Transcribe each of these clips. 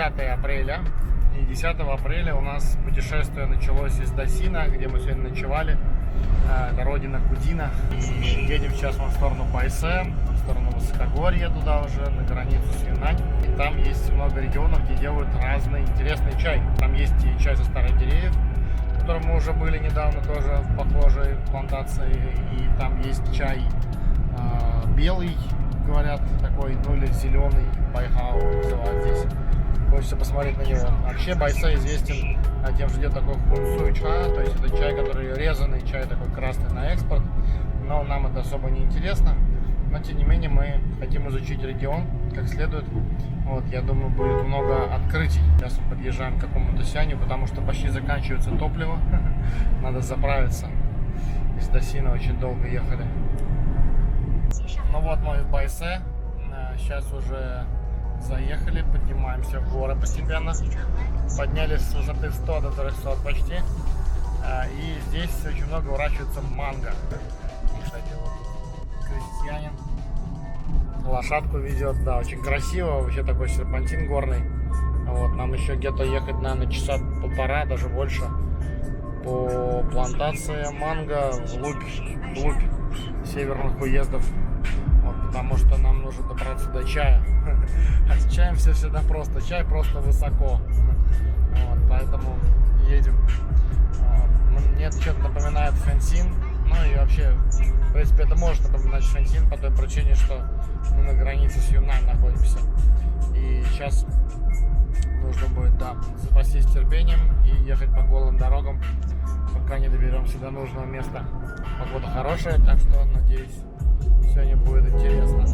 10 апреля. И 10 апреля у нас путешествие началось из Досина, где мы сегодня ночевали. Это родина Кудина. И едем сейчас в сторону Байсе, в сторону Высокогорья, туда уже, на границу с Юнань. И там есть много регионов, где делают разный интересный чай. Там есть и чай со старых деревьев, в котором мы уже были недавно тоже в похожей плантации. И там есть чай белый, говорят, такой, ну или зеленый, байхау называют здесь. Хочется посмотреть на него. Вообще Байсе известен тем, что делает такой хунсуй чай, то есть это чай, который резанный, чай такой красный на экспорт, но нам это особо не интересно. Но тем не менее мы хотим изучить регион как следует. Вот, я думаю, будет много открытий. Сейчас мы подъезжаем к какому-то сяню, потому что почти заканчивается топливо. Надо заправиться. Из Досина очень долго ехали. Ну вот мы в Байсе. Сейчас уже заехали, поднимаемся в горы постепенно. Поднялись с высоты 100 до 300 почти. И здесь очень много выращивается манго. Кстати, вот крестьянин лошадку везет, да, очень красиво, вообще такой серпантин горный. Вот, нам еще где-то ехать, наверное, часа полтора, даже больше, по плантации манго вглубь северных уездов. Вот, потому что нам нужно добраться до чая. А с чаем все всегда просто. Чай просто высоко. Вот, поэтому едем. Мне это что-то напоминает Хансин. Ну и вообще, в принципе, это может напоминать Хансин по той причине, что мы на границе с Юнань находимся. И сейчас нужно будет, да, запастись терпением и ехать по голым дорогам, пока не доберемся до нужного места. Погода хорошая, так что, надеюсь, сегодня будет интересно.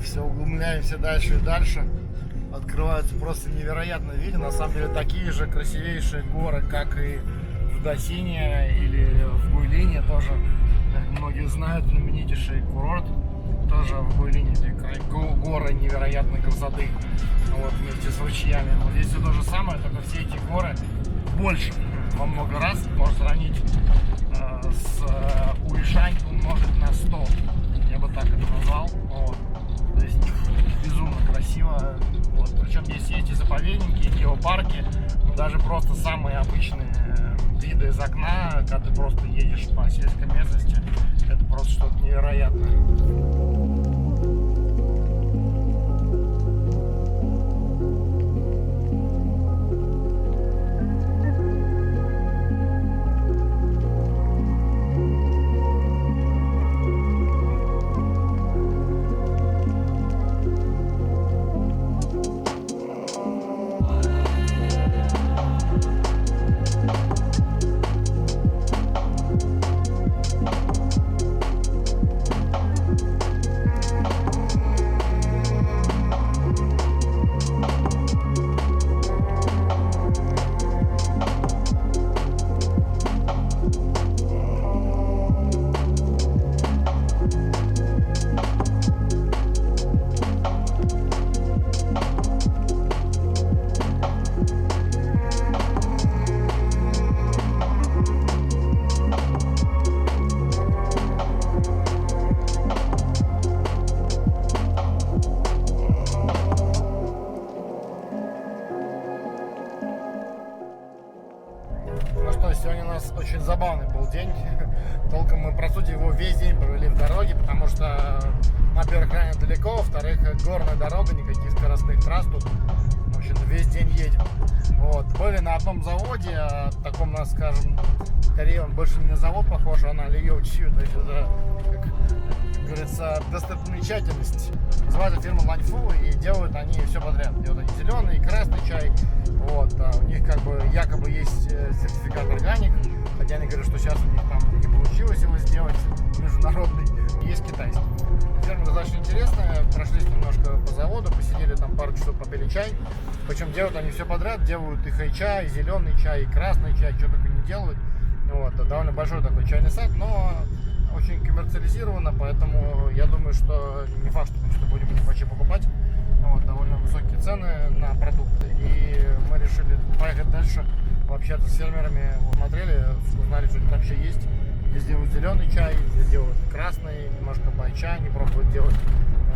Все углубляемся дальше и дальше. Открываются просто невероятные виды. На самом деле такие же красивейшие горы, как и в Досине или в Гуйлине. Тоже, как многие знают, знаменитейший курорт. Тоже в Гуйлине, где горы невероятной красоты. Вот, вместе с ручьями. Вот здесь все то же самое, только все эти горы больше во много раз. Можно сравнить с Уишань, умножить на 100. Я бы так это назвал. Вот. То есть безумно красиво. Вот. Причем здесь есть и заповедники, и геопарки. Но даже просто самые обычные виды из окна, когда ты просто едешь по сельской местности, это просто что-то невероятное. Ну что, сегодня у нас очень забавный был день. Толком мы, по сути, его весь день провели в дороге, потому что, во-первых, крайне далеко, во-вторых, горная дорога, никаких скоростных трасс тут. В общем, весь день едем. Вот. Были на одном заводе, таком, нас, скажем, скорее он больше не на завод похож, а на Лиёу-Чью. То есть это, как говорится, достопримечательность. Называется фирма Ланьфу, и делают они все подряд. Делают они зеленый, красный чай. Вот. У них как бы якобы есть сертификат органик, хотя они говорят, что сейчас у них там не получилось его сделать международный. Есть китайский. Фирма достаточно интересная. Прошлись немножко по заводу, посидели там пару часов, попили чай. Причем делают они все подряд. Делают и хай-чай, и зеленый чай, и красный чай, что только не делают. Вот. Довольно большой такой чайный сад, но очень коммерциализировано, поэтому я думаю, что не факт, что будем их вообще покупать. Вот, довольно высокие цены на продукты. И мы решили поехать дальше, пообщаться с фермерами, смотрели, узнали, что это вообще есть. Здесь делают зеленый чай, здесь делают красный, немножко байча не пробуют делать.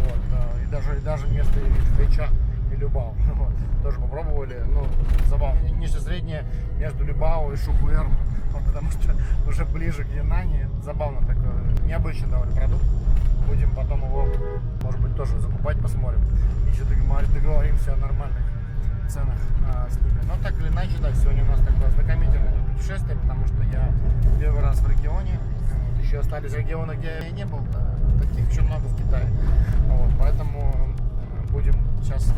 Вот, и даже вместо байча и любао. Вот, тоже попробовали. Ну, забавно. Нечто среднее между любао и шупуэр. Вот, потому что уже ближе к Юнани. Забавно такой, необычный довольно продукт. Будем потом его, может быть, тоже закупать, посмотрим. Еще договоримся о нормальных ценах с ними. Но так или иначе, да, сегодня у нас такое ознакомительное путешествие, потому что я первый раз в регионе. Вот, еще остались регионы, где я не был, да, таких еще много в Китае. Вот, поэтому будем сейчас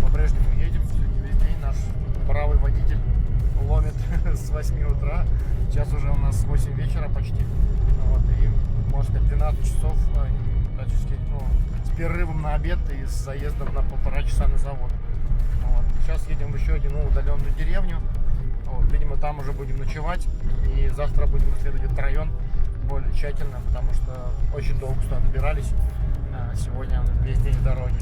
по-прежнему едем, сегодня весь день наш бравый водитель ломит с 8 утра. Сейчас уже у нас 8 вечера почти. Вот, и, может быть, 12 часов, практически, ну, с перерывом на обед и с заездом на 1,5 часа на завод. Вот. Сейчас едем в еще одну удаленную деревню. Вот. Видимо, там уже будем ночевать. И завтра будем исследовать этот район более тщательно, потому что очень долго сюда добирались. Сегодня весь день в дороге.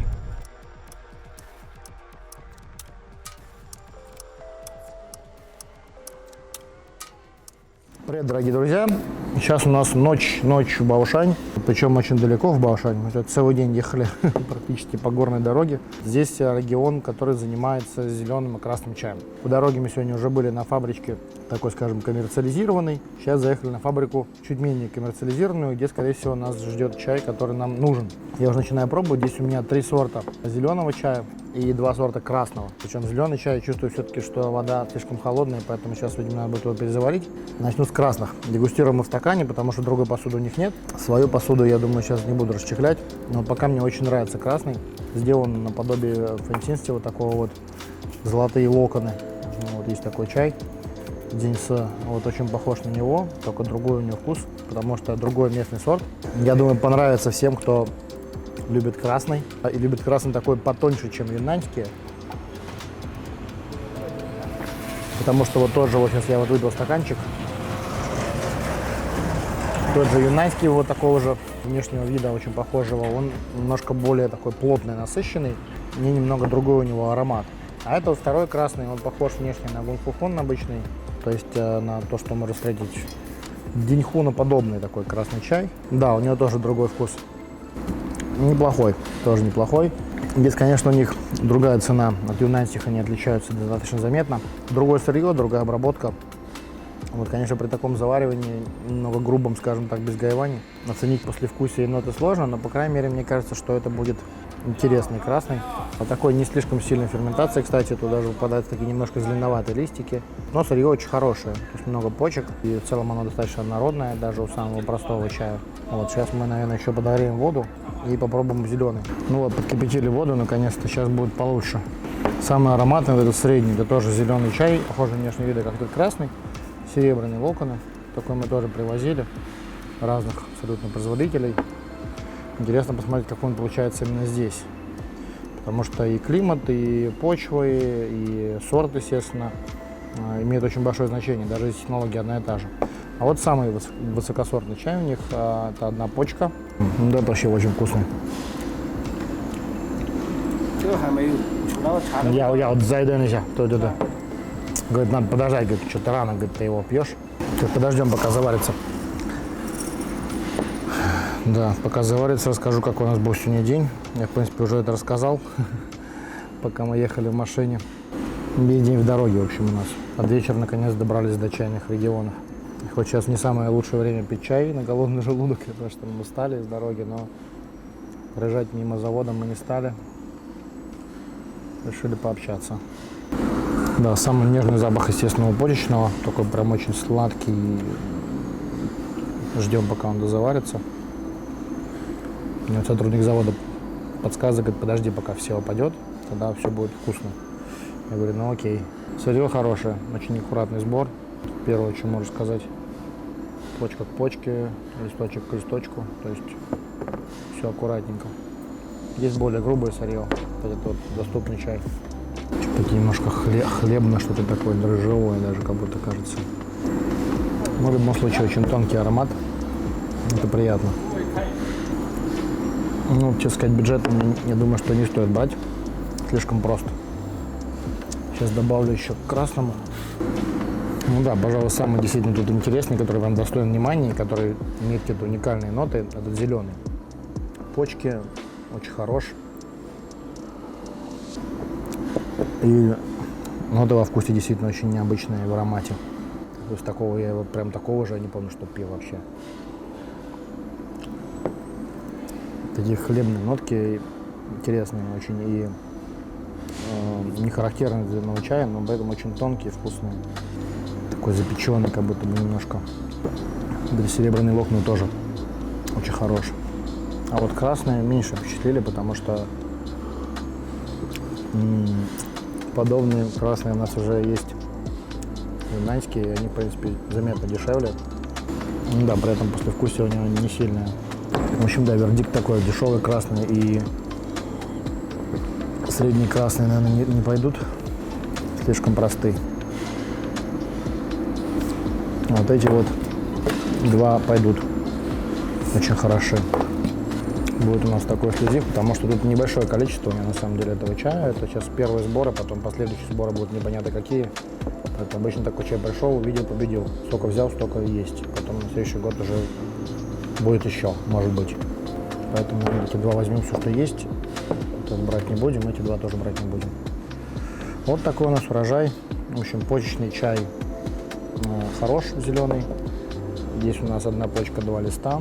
Привет, дорогие друзья! Сейчас у нас ночь в Баошань, причем очень далеко в Баошань. Мы целый день ехали практически по горной дороге. Здесь регион, который занимается зеленым и красным чаем. По дороге мы сегодня уже были на фабричке, такой, скажем, коммерциализированной. Сейчас заехали на фабрику чуть менее коммерциализированную, где, скорее всего, нас ждет чай, который нам нужен. Я уже начинаю пробовать. Здесь у меня 3 сорта зеленого чая и 2 сорта красного. Причем зеленый чай, я чувствую все-таки, что вода слишком холодная, поэтому сейчас, видимо, надо будет его перезаварить. Начну с красных. Дегустируем мы в стакане, потому что другой посуды у них нет. Свою посуду, я думаю, сейчас не буду расчехлять. Но пока мне очень нравится красный. Сделан наподобие фэнсинсти, вот такого вот, золотые локоны. Вот есть такой чай. Диньсе, вот очень похож на него, только другой у него вкус, потому что другой местный сорт. Я думаю, понравится всем, кто любит красный. И любит красный такой потоньше, чем юннаньский. Потому что вот тоже, вот сейчас я вот выпил стаканчик. Тот же юннаньский, вот такого же внешнего вида, очень похожего. Он немножко более такой плотный, насыщенный. И немного другой у него аромат. А это вот второй красный, он похож внешне на гунфухон обычный. То есть на то, что можно встретить диньхуна-подобный такой красный чай. Да, у него тоже другой вкус. Неплохой, тоже неплохой. Здесь, конечно, у них другая цена. От юннаньских они отличаются достаточно заметно. Другое сырье, другая обработка. Вот, конечно, при таком заваривании, немного грубом, скажем так, без гаеваний, оценить послевкусие и ноты сложно, но, по крайней мере, мне кажется, что это будет интересный красный. По такой не слишком сильной ферментации, кстати, тут даже выпадают такие немножко зеленоватые листики. Но сырье очень хорошее, то есть много почек, и в целом оно достаточно народное, даже у самого простого чая. Вот, сейчас мы, наверное, еще подогреем воду и попробуем зеленый. Ну вот, подкипятили воду, наконец-то, сейчас будет получше. Самый ароматный, это средний, это тоже зеленый чай, похожий внешний вид, как тут красный. Серебряные локоны, такой мы тоже привозили, разных абсолютно производителей. Интересно посмотреть, как он получается именно здесь. Потому что и климат, и почвы, и сорт, естественно, имеют очень большое значение, даже если технология одна и та же. А вот самый высокосортный чай у них, это одна почка. Да, это вообще очень вкусный. Я вот зайду на себя. Говорит, надо подождать, говорит, что-то рано, говорит, ты его пьешь. Сейчас подождем, пока заварится. Да, пока заварится, расскажу, какой у нас был сегодня день. Я, в принципе, уже это рассказал, пока мы ехали в машине. Весь день в дороге, в общем, у нас. Под вечер, наконец, добрались до чайных регионов. И хоть сейчас не самое лучшее время пить чай на голодный желудок, потому что мы устали с дороги, но проезжать мимо завода мы не стали. Решили пообщаться. Да, самый нежный запах, естественно, почечного, такой прям очень сладкий. Ждем, пока он дозаварится. Мне сотрудник завода подсказывает, говорит, подожди, пока все опадет, тогда все будет вкусно. Я говорю, ну окей. Сырье хорошее, очень аккуратный сбор. Первое, что можно сказать, почка к почке, листочек к листочку, то есть все аккуратненько. Есть более грубое сырье, этот вот доступный чай. Такие немножко хлебное, что-то такое дрожжевое даже, как будто кажется. Но в любом случае очень тонкий аромат, это приятно. Ну, честно сказать, бюджет, я думаю, что не стоит брать, слишком просто. Сейчас добавлю еще к красному. Ну да, пожалуй, самый действительно тут интересный, который вам достоин внимания, который имеет какие-то уникальные ноты, этот зеленый. Почки очень хорош. И ноты во вкусе действительно очень необычные в аромате. То есть такого я вот прям такого же не помню, что пил вообще. Такие хлебные нотки интересные очень и не характерны для зеленого чая, но при этом очень тонкие, вкусные. Такой запеченный, как будто бы немножко. Да, серебряный локон тоже очень хорош. А вот красные меньше впечатлили, потому что подобные красные у нас уже есть юнаньские, и они, в принципе, заметно дешевле. Ну да, при этом послевкусие у него не сильное. В общем, да, вердикт такой: дешевый красный и средний красный, наверное, не пойдут. Слишком просты. Вот эти вот два пойдут. Очень хороши. Будет у нас такой эксклюзив, потому что тут небольшое количество у меня на самом деле этого чая. Это сейчас первые сборы, потом последующие сборы будут непонятно какие. Поэтому обычно такой чай пришел, увидел, победил. Столько взял, столько и есть. Потом на следующий год уже будет еще, может быть. Поэтому эти два возьмем все, что есть. Этот брать не будем, эти два тоже брать не будем. Вот такой у нас урожай. В общем, почечный чай хорош, зеленый. Здесь у нас одна почка, два листа.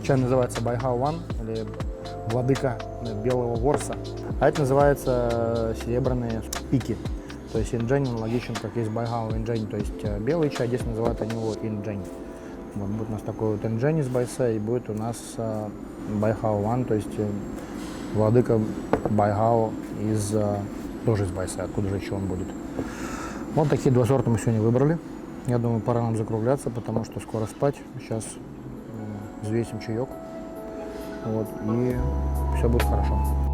Чай называется Байхао Ван, или владыка белого ворса. А это называется серебряные пики. То есть инджень аналогичен, как есть Байхао инджень, то есть белый чай, здесь называют они его инджень. Вот будет у нас такой вот инджень из Байсе, и будет у нас Байхао Ван, то есть владыка Байхао тоже из Байсе, откуда же еще он будет. Вот такие два сорта мы сегодня выбрали. Я думаю, пора нам закругляться, потому что скоро спать. Сейчас взвесим чаек, вот, и все будет хорошо.